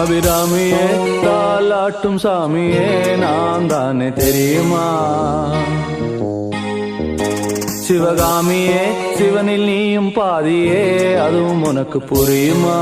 அபிராமியே தாலாட்டும் சாமியே நான் தானே தெரியுமா? சிவகாமியே சிவனில் நீயும் பாதியே அதுவும் உனக்கு புரியுமா?